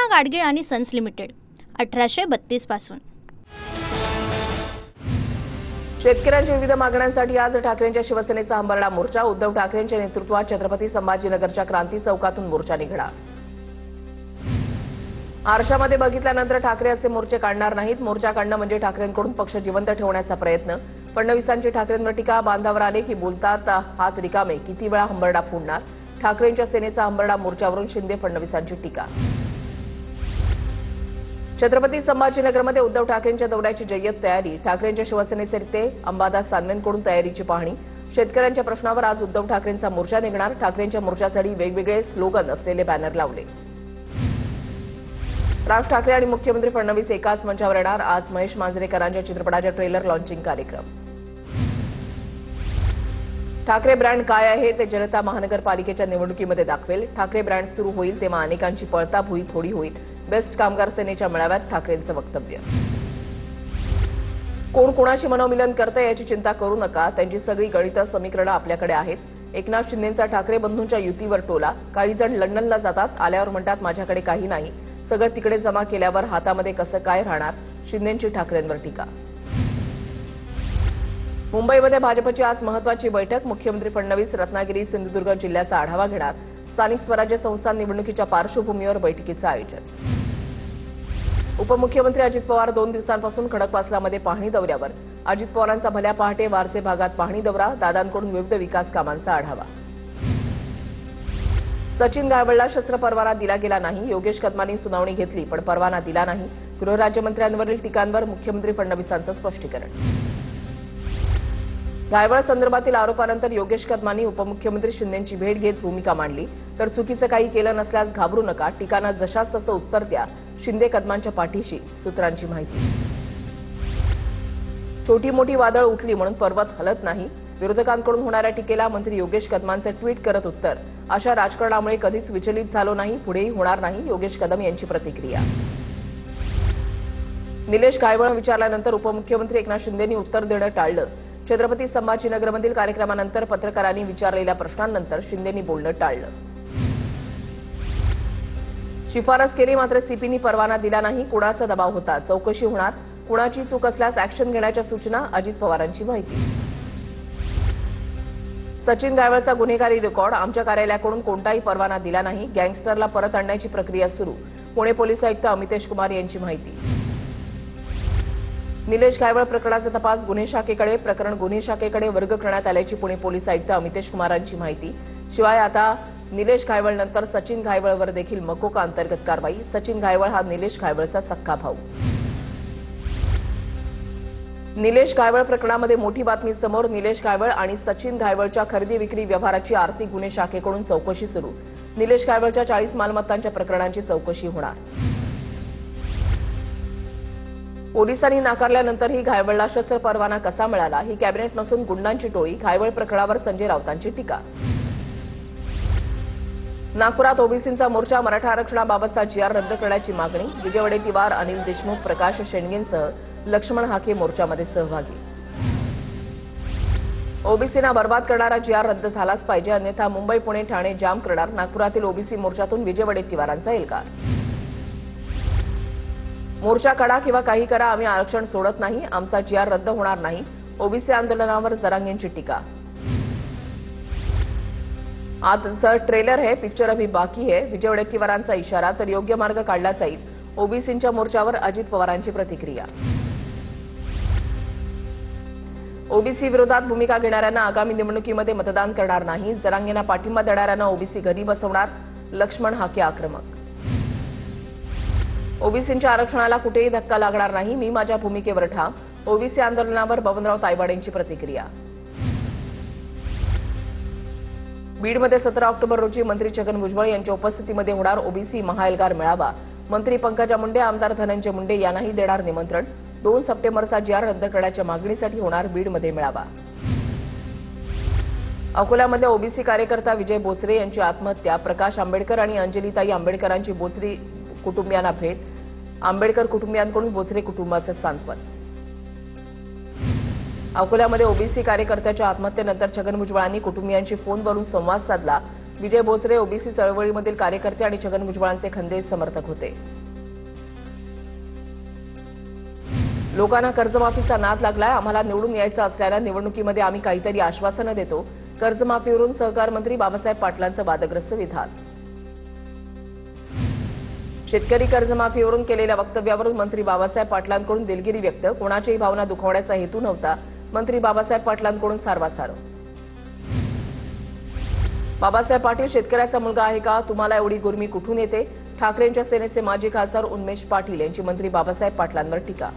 कृष्णा गाडगीळ आणि sons limited 1832 पासून। शेतकऱ्यांच्या विविध मागण्यांसाठी आज ठाकरेंच्या शिवसेनेचा हंबरडा मोर्चा। उद्धव ठाकरेंच्या नेतृत्वात छत्रपती संभाजीनगरच्या क्रांती चौकातून मोर्चा निघाला। आरशामध्ये बघितल्यानंतर ठाकरे असे मोर्चे काढणार नाहीत। मोर्चा काढणं म्हणजे ठाकरेंकडून पक्ष जिवंत ठेवण्याचा प्रयत्न। फडणवीसांची ठाकरेंवर टीका। बांधावर आले की बोलतात हात रिकामे, किती वेळा हंबरडा फोडणार। ठाकरेंच्या सेनेचा हंबरडा मोर्चावरून शिंदे फडणवीसांची टीका। छत्रपती संभाजीनगरमध्ये उद्धव ठाकरेंच्या दौऱ्याची जय्यत तयारी। ठाकरेंच्या शिवसेनेचे नेते अंबादास दानवेंकडून तयारीची पाहणी। शेतकऱ्यांच्या प्रश्नावर आज उद्धव ठाकरेंचा मोर्चा निघणार। ठाकरेंच्या मोर्चासाठी वेगवेगळे स्लोगन असलेले बॅनर लावले। राज ठाकरे आणि मुख्यमंत्री फडणवीस एकाच मंचावर येणार। आज महेश मांजरेकरांच्या चित्रपटाच्या ट्रेलर लॉन्चिंग कार्यक्रम। ठाकरे ब्रँड काय आहे ते जनता महानगरपालिकेच्या निवडणुकीमध्ये दाखवेल। ठाकरे ब्रँड सुरू होईल तेव्हा अनेकांची पळताभुई थोडी होईल। बेस्ट कामगार सेनेच्या मेळाव्यात ठाकरेंचं वक्तव्य। कोण कोणाशी मनोमिलन करतं याची चिंता करू नका, त्यांची सगळी गणितं समीकरणं आपल्याकडे आहेत। एकनाथ शिंदेंचा ठाकरे बंधूंच्या युतीवर टोला। काही जण लंडनला जातात, आल्यावर म्हणतात माझ्याकडे काही नाही, सगळं तिकडे जमा केल्यावर हातामध्ये कसं काय राहणार। शिंदेंची ठाकरेंवर टीका। मुंबईमध्ये भाजपची आज महत्वाची बैठक। मुख्यमंत्री फडणवीस रत्नागिरी सिंधुदुर्ग जिल्ह्याचा आढावा घेणार। स्थानिक स्वराज्य संस्था निवडणुकीच्या पार्श्वभूमीवर बैठकीचं आयोजन। उपमुख्यमंत्री अजित पवार 2 दिवसांपासून खडकवासलामध्ये पाहणी दौऱ्यावर। अजित पवारांचा भल्या पहाटे वारजे भागात पाहणी दौरा। दादांकडून विविध विकास कामांचा आढावा। सचिन गायवळला शस्त्र परवाना दिला गेला नाही। योगेश कदमांनी सुनावणी घेतली पण परवाना दिला नाही। गृहराज्यमंत्र्यांवरील टीकांवर मुख्यमंत्री फडणवीसांचं स्पष्टीकरण। गायवळ संदर्भातील आरोपानंतर योगेश कदमांनी उपमुख्यमंत्री शिंदेंची भेट घेत भूमिका मांडली। तर चुकीचं काही केलं नसल्यास घाबरू नका, टीकांना जशास तसं उत्तर द्या। शिंदे कदमांच्या पाठीशी, सूत्रांची माहिती। छोटी मोठी वादळ उठली म्हणून पर्वत हलत नाही। विरोधकांकडून होणाऱ्या टीकेला मंत्री योगेश कदमांचे ट्विट करत उत्तर। अशा राजकारणामुळे कधीच विचलित झालो नाही, पुढेही होणार नाही, योगेश कदम यांची प्रतिक्रिया। निलेश गायवळ विचारल्यानंतर उपमुख्यमंत्री एकनाथ शिंदेंनी उत्तर देणं टाळलं। छत्रपती संभाजीनगरमधील कार्यक्रमानंतर पत्रकारांनी विचारलेल्या प्रश्नांनंतर शिंदेंनी बोलणं टाळलं। शिफारस केली मात्र सीपीनी परवाना दिला नाही। कुणाचा दबाव होता, चौकशी होणार। कुणाची चूक असल्यास ऍक्शन घेण्याच्या सूचना, अजित पवारांची माहिती। सचिन गायवळचा गुन्हेगारी रेकॉर्ड। आमच्या कार्यालयाकडून कोणताही परवाना दिला नाही। गँगस्टरला परत आणण्याची प्रक्रिया सुरू। पुणे पोलीस आयुक्त अमितेश कुमार यांची माहिती। निलेश गायवळ प्रकरणाचा तपास गुन्हे शाखेकडे। प्रकरण गुन्हे शाखेकडे वर्ग करण्यात आल्याची पुणे पोलीस आयुक्त अमितेश कुमारांची माहिती। शिवाय आता निलेश गायवळनंतर सचिन गायवळवर देखील मकोका अंतर्गत कारवाई। सचिन गायवळ हा निलेश गायवळचा सख्खा भाऊ। निलेश गायवळ प्रकरणामध्ये मोठी बातमी समोर। निलेश गायवळ आणि सचिन गायवळच्या खरेदी विक्री व्यवहाराची आर्थिक गुन्हे शाखेकडून चौकशी सुरू। निलेश गायवळच्या 40 मालमत्तांच्या प्रकरणांची चौकशी होणार। पोलिसांनी नाकारल्यानंतरही गायवळला शस्त्र परवाना कसा मिळाला, ही कॅबिनेट नसून गुंडांची टोळी। गायवळ प्रकरणावर संजय राऊतांची टीका। नागपुरात ओबीसींचा मोर्चा। मराठा आरक्षणाबाबतचा जीआर रद्द करण्याची मागणी। विजय वडेट्टीवार, अनिल देशमुख, प्रकाश शेंडगेंसह लक्ष्मण हाके मोर्चामध्ये सहभागी। ओबीसींना बर्बाद करणारा जीआर रद्द झालाच पाहिजे, अन्यथा मुंबई, पुणे, ठाणे जाम करणार। नागपुरातील ओबीसी मोर्चातून विजय वडेट्टीवारांचा एल्गार। मोर्चा काढा किंवा काही करा, आम्ही आरक्षण सोडत नाही, आमचा जीआर रद्द होणार नाही। ओबीसी आंदोलनावर जरांगेंची टीका। आजचं ट्रेलर है, पिक्चर अभी बाकी है, विजय वडेट्टीवारांचा इशारा। तर योग्य मार्ग काढला जाईल। ओबीसींच्या मोर्चावर अजित पवारांची प्रतिक्रिया। ओबीसी विरोधात भूमिका घेणाऱ्यांना आगामी निवडणुकीमध्ये मतदान करणार नाही। जरांगेंना पाठिंबा देणाऱ्यांना ओबीसी घरी बसवणार। लक्ष्मण हाके आक्रमक। ओबीसींच्या आरक्षणाला कुठेही धक्का लागणार नाही, मी माझ्या भूमिकेवर ठाम। ओबीसी आंदोलनावर बबनराव तायवाडेंची प्रतिक्रिया। बीडमध्ये 17 ऑक्टोबर रोजी मंत्री छगन भुजबळ यांच्या उपस्थितीमध्ये होणार ओबीसी महाएल्गार मेळावा। मंत्री पंकजा मुंडे, आमदार धनंजय मुंडे यांनाही देणार निमंत्रण। 2 सप्टेंबरचा जीआर रद्द करण्याच्या मागणीसाठी होणार बीडमध्ये मेळावा। अकोल्यामध्ये ओबीसी कार्यकर्ता विजय बोचरे यांची आत्महत्या। प्रकाश आंबेडकर आणि अंजलीताई आंबेडकरांची बोचरे कुटुंबियांना भेट। आंबेडकर कुटुंबियांकडून बोचरे कुटुंबाचं सांत्वन। अकोल्यामध्ये ओबीसी कार्यकर्त्याच्या आत्महत्येनंतर छगन भुजबळांनी कुटुंबियांशी फोनवरून संवाद साधला। विजय भोसरे ओबीसी चळवळीमधील कार्यकर्ते आणि छगन भुजबळांचे खंदे समर्थक होते. लोकांना कर्जमाफीचा नाद लागलाय. आम्हाला निवडून यायचं असल्यानं निवडणुकीमध्ये आम्ही काहीतरी आश्वासनं देतो. कर्जमाफीवरून सहकार मंत्री बाबासाहेब पाटलांचं वादग्रस्त विधान. शेतकरी कर्जमाफीवरून केलेल्या वक्तव्यावरून मंत्री बाबासाहेब पाटलांकडून दिलगिरी व्यक्त. कोणाच्याही भावना दुखावण्याचा हेतू नव्हता. मंत्री बाबासाहेब पाटलांकडून सारवासारव. बाबासाहेब पाटील शेतकऱ्याचा मुलगा आहे का? तुम्हाला एवढी गुर्मी कुठून येते? ठाकरेंच्या सेनेचे माजी खासदार उन्मेष पाटील यांची मंत्री बाबासाहेब पाटलांवर टीका.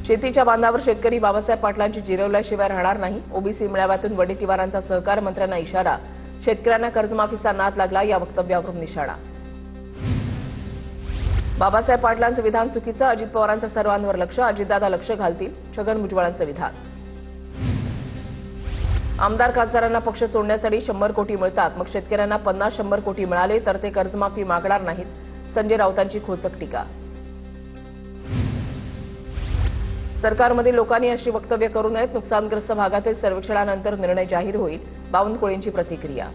शेतीच्या बांधावर शेतकरी बाबासाहेब पाटलांची जिरवल्याशिवाय राहणार नाही. ओबीसी मेळाव्यातून वडेट्टीवारांचा सहकार मंत्र्यांना इशारा. शेतकऱ्यांना कर्जमाफीचा नाद लागला. या वक्तव्यावरून निशाणा. बाबासाहेब पाटलांचं विधान चुकीचं. अजित पवारांचं सर्वांवर लक्ष. अजितदादा लक्ष घालतील. छगन भुजबळांचं विधान. आमदार खासदारांना पक्ष सोडण्यासाठी 100 कोटी मिळतात, मग शेतकऱ्यांना 50-100 कोटी मिळाले तर ते कर्जमाफी मागणार नाहीत. संजय राऊतांची खोचक टीका. सरकारमधील लोकांनी अशी वक्तव्य करू नयेत. नुकसानग्रस्त भागातील सर्वेक्षणानंतर निर्णय जाहीर होईल. बावनकुळेंची प्रतिक्रिया.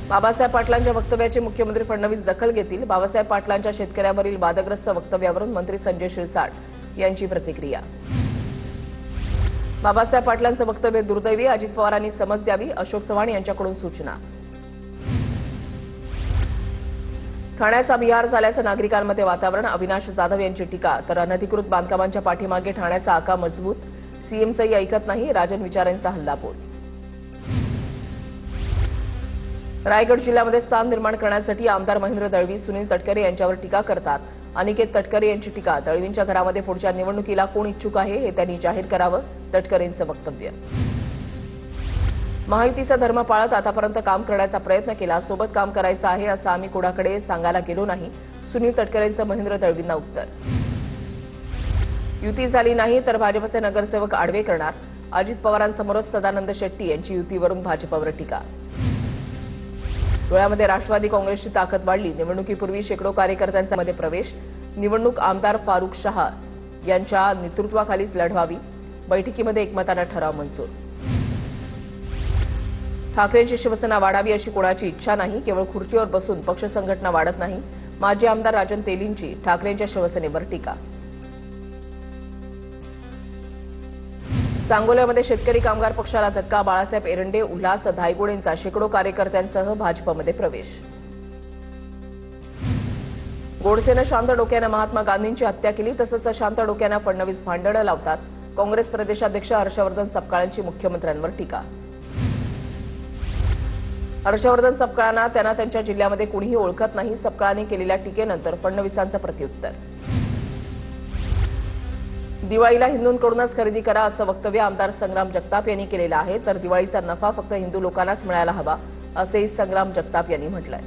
बाबासाहेब पाटलांच्या वक्तव्याची मुख्यमंत्री फडणवीस दखल घेतील. बाबासाहेब पाटलांच्या शेतकऱ्यावरील वादग्रस्त वक्तव्यावरून मंत्री संजय शिरसाट यांची प्रतिक्रिया. बाबासाहेब पाटलांचं वक्तव्य दुर्दैवी. अजित पवारांनी समज द्यावी. अशोक चव्हाण यांच्याकडून सूचना. ठाण्याचा बिहार झाल्याचं नागरिकांमध्ये वातावरण. अविनाश जाधव यांची टीका. तर अनधिकृत बांधकामांच्या पाठीमागे ठाण्याचा आका मजबूत. सीएमचंही ऐकत नाही. राजन विचारेंचा हल्लाबोल. रायगड जिल्ह्यामध्ये स्थान निर्माण करण्यासाठी आमदार महेंद्र दळवी सुनील तटकरे यांच्यावर टीका करतात. अनिकेत तटकरे यांची टीका. दळवींच्या घरामध्ये पुढच्या निवडणुकीला कोण इच्छुक आहे हे त्यांनी जाहीर करावं. तटकरेंचं वक्तव्य. महायुतीचा धर्म पाळत आतापर्यंत काम करण्याचा प्रयत्न केला. सोबत काम करायचं आहे असं आम्ही कोणाकडे सांगायला गेलो नाही. सुनील तटकरेंचं महेंद्र दळवींना उत्तर. युती झाली नाही तर भाजपचे नगरसेवक आडवे करणार. अजित पवारांसमोरच सदानंद शेट्टी यांची युतीवरून भाजपवर टीका. धुळ्यामध्ये राष्ट्रवादी काँग्रेसची ताकद वाढली. निवडणुकीपूर्वी शेकडो कार्यकर्त्यांचा मध्ये प्रवेश. निवडणूक आमदार फारुख शाह यांच्या नेतृत्वाखालीच लढवावी. बैठकीमध्ये एकमतानं ठराव मंजूर. ठाकरेंची शिवसेना वाढावी अशी कोणाची इच्छा नाही. केवळ खुर्चीवर बसून पक्ष संघटना वाढत नाही. माजी आमदार राजन तेलींची ठाकरेंच्या शिवसेनेवर टीका. सांगोल्यामध्ये शेतकरी कामगार पक्षाला धक्का. बाळासाहेब एरंडे, उल्हास धायगुडेंचा शेकडो कार्यकर्त्यांसह भाजपमध्ये प्रवेश. गोडसेनं शांत डोक्यानं महात्मा गांधींची हत्या केली. तसंच शांत डोक्यानं फडणवीस भांडणं लावतात. काँग्रेस प्रदेशाध्यक्ष हर्षवर्धन सपकाळांची मुख्यमंत्र्यांवर टीका. हर्षवर्धन सपकाळांना त्यांना त्यांच्या जिल्ह्यामध्ये कुणीही ओळखत नाही. सपकाळांनी केलेल्या टीकेनंतर फडणवीसांचं प्रत्युत्तर. दिवाळीला हिंदूंकडूनच खरेदी करा असं वक्तव्य आमदार संग्राम जगताप यांनी केलेलं आहे. तर दिवाळीचा नफा फक्त हिंदू लोकांनाच मिळायला हवा असंही संग्राम जगताप यांनी म्हटलंय.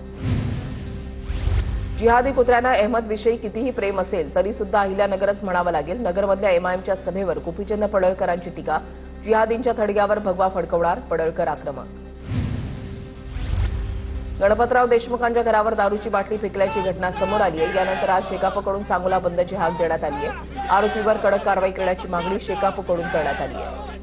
जिहादी कुत्र्यांना अहमदविषयी कितीही प्रेम असेल तरी सुद्धा अहिल्यानगरच म्हणावं लागेल. नगरमधल्या एमआयएमच्या सभेवर गोपीचंद पडळकरांची टीका. जिहादींच्या थडग्यावर भगवा फडकवणार. पडळकर आक्रमक. गणपतराव देशमुखांच्या घरावर दारूची बाटली फेकल्याची घटना समोर आली आहे. यानंतर आज शेकापकडून सांगोला बंदची हाक देण्यात आली आहे. आरोपीवर कडक कारवाई करण्याची मागणी शेकापकडून करण्यात आली आहे.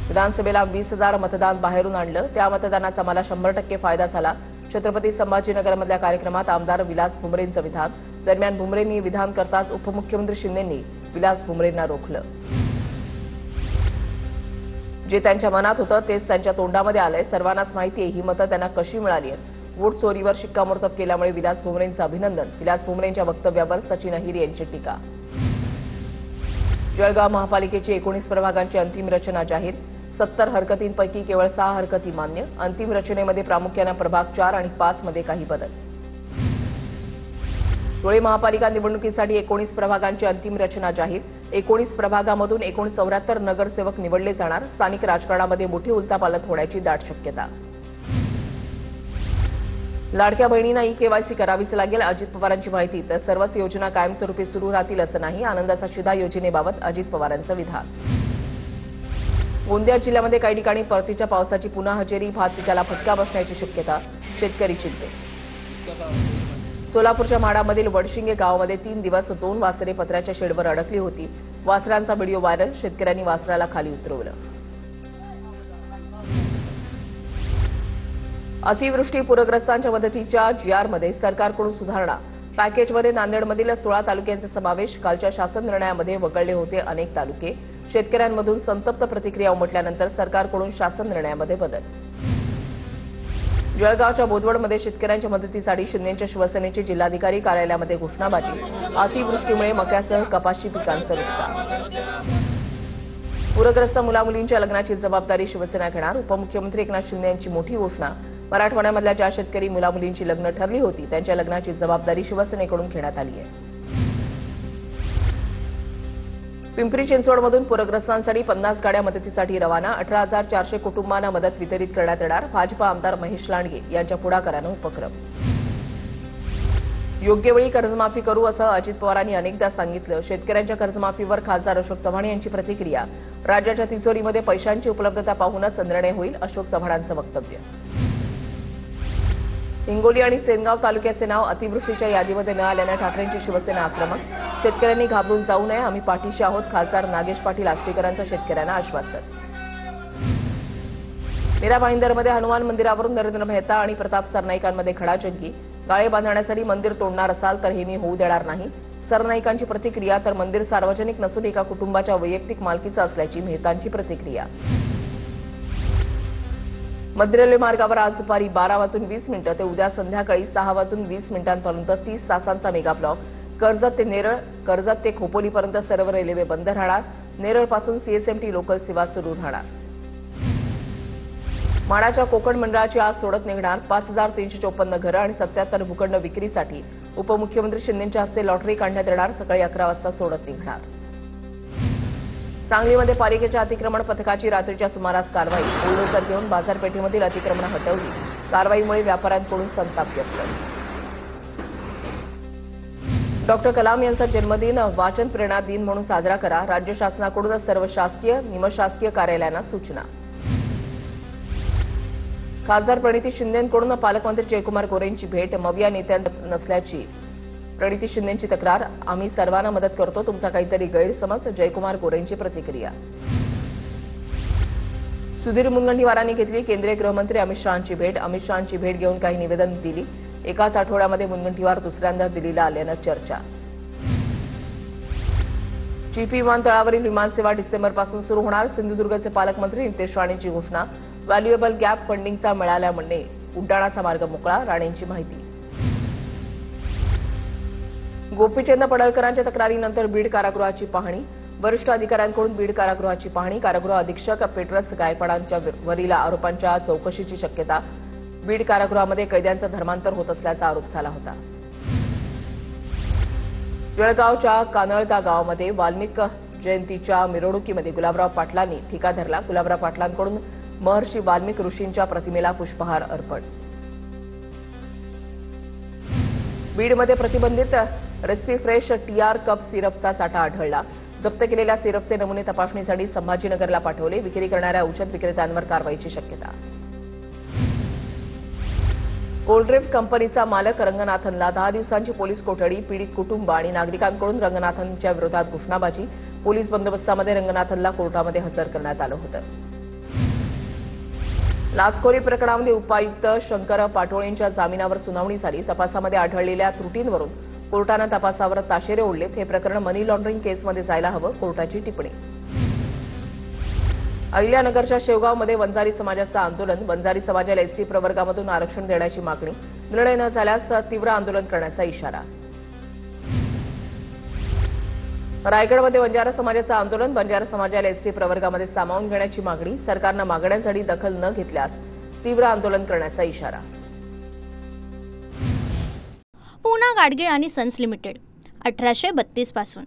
विधानसभेला 20,000 मतदान बाहेरून आणलं. त्या मतदानाचा मला 100% फायदा झाला. छत्रपती संभाजीनगरमधल्या कार्यक्रमात आमदार विलास भुमरेंचं विधान. दरम्यान भुमरेंनी विधान करताच उपमुख्यमंत्री शिंदेंनी विलास भुमरेंना रोखलं. जे त्यांच्या मनात होतं तेच त्यांच्या तोंडामध्ये आलंय. सर्वांनाच माहिती आहे ही मतं त्यांना कशी मिळाली आहेत. वोट चोरीवर शिक्कामोर्तब केल्यामुळे विलास भुमरेंचं अभिनंदन. विलास भुमरेंच्या वक्तव्यावर सचिन अहिर यांची टीका. जळगाव महापालिकेची 19 प्रभागांची अंतिम रचना जाहीर. 70 हरकतींपैकी केवळ 6 हरकती मान्य. अंतिम रचनेमध्ये प्रामुख्यानं प्रभाग 4 आणि 5 मध्ये काही बदल. धुळे महापालिका निवडणुकीसाठी 19 प्रभागांची अंतिम रचना जाहीर. 19 प्रभागामधून 74 नगरसेवक निवडले जाणार. स्थानिक राजकारणामध्ये मोठी उलथापालथ होण्याची दाट शक्यता. लाडक्या बहिणींना ई-केवायसी करावीच लागेल. अजित पवारांची माहिती. तर सर्वच योजना कायमस्वरूपी सुरू राहतील असं नाही. आनंदाचा शिधा योजनेबाबत अजित पवारांचं विधान. गोंदिया जिल्ह्यामध्ये काही ठिकाणी परतीच्या पावसाची पुन्हा हजेरी. भात पिकाला फटका बसण्याची शक्यता. शेतकरी चिंतेत. सोलापूरच्या म्हाडामधील वडशिंगे गावामध्ये 3 दिवस 2 वासरे पत्र्याच्या शेडवर अडकली होती. वासरांचा व्हिडिओ व्हायरल. शेतकऱ्यांनी वासराला खाली उतरवलं. अतिवृष्टी पूरग्रस्तांच्या मदतीच्या GRमध्ये सरकारकडून सुधारणा. पॅकेजमध्ये नांदेडमधील 16 तालुक्यांचा समावेश. कालच्या शासन निर्णयामध्ये वगळले होते अनेक तालुके. शेतकऱ्यांमधून संतप्त प्रतिक्रिया उमटल्यानंतर सरकारकडून शासन निर्णयामध्ये बदल. जळगावच्या बोदवडमध्ये शेतकऱ्यांच्या मदतीसाठी शिंदेच्या शिवसेनेची जिल्हाधिकारी कार्यालयामध्ये घोषणाबाजी. अतिवृष्टीमुळे मक्यासह कपाशी पिकांचं नुकसान. पूरग्रस्त मुलामुलींच्या लग्नाची जबाबदारी शिवसेना घेणार. उपमुख्यमंत्री एकनाथ शिंदे यांची मोठी घोषणा. मराठवाड्यामधल्या ज्या शेतकरी मुलामुलींची लग्न ठरली होती त्यांच्या लग्नाची जबाबदारी शिवसेनेकडून घेण्यात आली आहे. पिंपरी चिंचवडमधून पूरग्रस्तांसाठी 50 गाड्या मदतीसाठी रवाना. 18,400 कुटुंबांना मदत वितरित करण्यात येणार. भाजपा आमदार महेश लांडगे यांच्या पुढाकारानं उपक्रम. योग्य वेळी कर्जमाफी करू असं अजित पवारांनी अनेकदा सांगितलं. शेतकऱ्यांच्या कर्जमाफीवर खासदार अशोक चव्हाण यांची प्रतिक्रिया. राज्याच्या तिजोरीमध्ये पैशांची उपलब्धता पाहूनच निर्णय होईल, अशोक चव्हाणांचं वक्तव्य. हिंगोली आणि सेनगाव तालुक्याचे नाव अतिवृष्टीच्या यादीमध्ये न आल्यानं ठाकरेंची शिवसेना आक्रमक. शेतकऱ्यांनी घाबरून जाऊ नये, आम्ही पाठीशी आहोत. खासदार नागेश पाटील आष्टीकरांचं शेतकऱ्यांना आश्वासन. मीरा भाईंदरमध्ये हनुमान मंदिरावरून नरेंद्र मेहता आणि प्रताप सरनाईकांमध्ये खडाजंगी. गाळे बांधण्यासाठी मंदिर तोडणार असाल तर हे मी होऊ देणार नाही. सरनाईकांची प्रतिक्रिया. तर मंदिर सार्वजनिक नसून एका कुटुंबाच्या वैयक्तिक मालकीचं असल्याची मेहतांची प्रतिक्रिया. मध्य रेल्वे मार्गावर आज दुपारी 12:20 ते उद्या संध्याकाळी 6:20 30 तासांचा मेगा ब्लॉक. कर्जत ते नेरळ, कर्जत ते खोपोलीपर्यंत सर्व रेल्वे बंद राहणार. नेरळपासून CSMT लोकल सेवा सुरू राहणार. माडाच्या कोकण मंडळाची आज सोडत निघणार. 5,354 घरं आणि 77 भूखंड विक्रीसाठी. उपमुख्यमंत्री शिंदेंच्या हस्ते लॉटरी काढण्यात येणार. सकाळी 11 वाजता सोडत निघणार. सांगलीमध्ये पालिकेच्या अतिक्रमण पथकाची रात्रीच्या सुमारास कारवाई. बुलडोझर घेऊन बाजारपेठेमधील अतिक्रमण हटवली. कारवाईमुळे व्यापाऱ्यांकडून संताप व्यक्त. डॉक्टर कलाम यांचा जन्मदिन वाचन प्रेरणा दिन म्हणून साजरा करा. राज्य शासनाकडून सर्व शासकीय निमशासकीय कार्यालयांना सूचना. खासदार प्रणिती शिंदेंकडून पालकमंत्री जयकुमार गोरेंची भेट. मविया नेत्यांना नसल्याची प्रणिती शिंदेंची तक्रार. आम्ही सर्वांना मदत करतो, तुमचा काहीतरी गैरसमज. जयकुमार गोरेंची प्रतिक्रिया. सुधीर मुनगंटीवारांनी घेतली केंद्रीय गृहमंत्री अमित शहांची भेट. अमित शहांची भेट घेऊन काही निवेदन दिली. एकाच आठवड्यामध्ये मुनगंटीवार दुसऱ्यांदा दिल्लीला आल्यानं चर्चा. चिपी विमानतळावरील विमानसेवा डिसेंबरपासून सुरू होणार. सिंधुदुर्गचे पालकमंत्री नितेश राणेंची घोषणा. व्हॅल्युएबल गॅप फंडिंगचा मिळाल्यामुळे उड्डाणाचा मार्ग मोकळा. राणेंची माहिती. गोपीचंद पडळकरांच्या तक्रारीनंतर बीड कारागृहाची पाहणी. वरिष्ठ अधिकाऱ्यांकडून बीड कारागृहाची पाहणी. कारागृह अधीक्षक पेट्रस गायकवाडांच्या वरील आरोपांच्या चौकशीची शक्यता. बीड कारागृहामध्ये कैद्यांचं धर्मांतर होत असल्याचा आरोप झाला होता. जळगावच्या कानळदा गावामध्ये वाल्मिक जयंतीच्या मिरवणुकीमध्ये गुलाबराव पाटलांनी ठिका धरला. गुलाबराव पाटलांकडून महर्षी वाल्मिक ऋषींच्या प्रतिमेला पुष्पहार अर्पण. बीडमध्ये प्रतिबंधित रेस्पी फ्रेश TR कप सिरपचा साठा आढळला. जप्त केलेल्या सिरपचे नमुने तपासणीसाठी संभाजीनगरला पाठवले. विक्री करणाऱ्या औषध विक्रेत्यांवर कारवाईची शक्यता. कोल्ड्रिफ्ट कंपनीचा मालक रंगनाथनला 10 दिवसांची पोलीस कोठडी. पीडित कुटुंब आणि नागरिकांकडून रंगनाथनच्या विरोधात घोषणाबाजी. पोलीस बंदोबस्तामध्ये रंगनाथनला कोर्टामध्ये हजर करण्यात आलं होतं. लाचखोरी प्रकरणामध्ये उपायुक्त शंकर पाटोळेंच्या जामिनावर सुनावणी झाली. तपासामध्ये आढळलेल्या त्रुटींवरून कोर्टानं तपासावर ताशेरे ओढलेत. हे प्रकरण मनी लॉन्ड्रिंग केसमध्ये जायला हवं, कोर्टाची टिप्पणी. अहिल्यानगरच्या शेवगावमध्ये वंजारी समाजाचं आंदोलन. वंजारी समाजाला ST प्रवर्गामधून आरक्षण देण्याची मागणी. निर्णय न झाल्यास तीव्र आंदोलन करण्याचा इशारा. रायगडमध्ये बंजारा समाजाचं आंदोलन. बंजारा समाजाला ST प्रवर्गामध्ये सामावून घेण्याची मागणी. सरकारनं मागण्यांसाठी दखल न घेतल्यास तीव्र आंदोलन करण्याचा इशारा. पूना गाडगीळ आणि सन्स लिमिटेड 1832 पासून